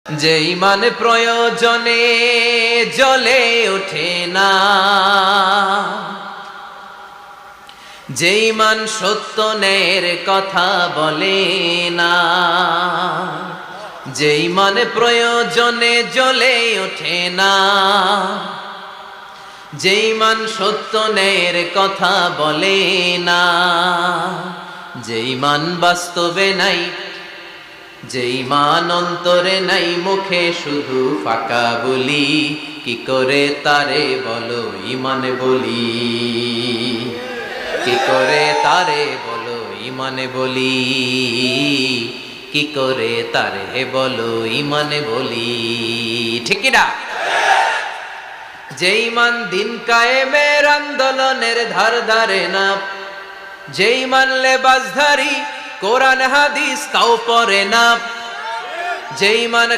যে ইমান প্রয়োজনে জ্বলে ওঠে না, যে ইমান সত্য ন্যায়ের কথা বলে না, যে ইমান প্রয়োজনে জ্বলে ওঠে না, যে ইমান সত্য ন্যায়ের কথা বলে না, যে ইমান বাস্তবে নাই, যে ইমান অন্তরে নাই, মুখে শুধু ফাঁকা বলি, কি করে তারে বলো ইমান বলি, কি করে তারে বলো ইমান বলি, কি করে তারে বলো ইমান বলি, ঠিক না? যে ইমান দিন কায়েমের আন্দোলনের ধার ধারে না, যে ইমান লেবাসধারী কোরআন হাদিস তাও পড়ে না, যে ইমান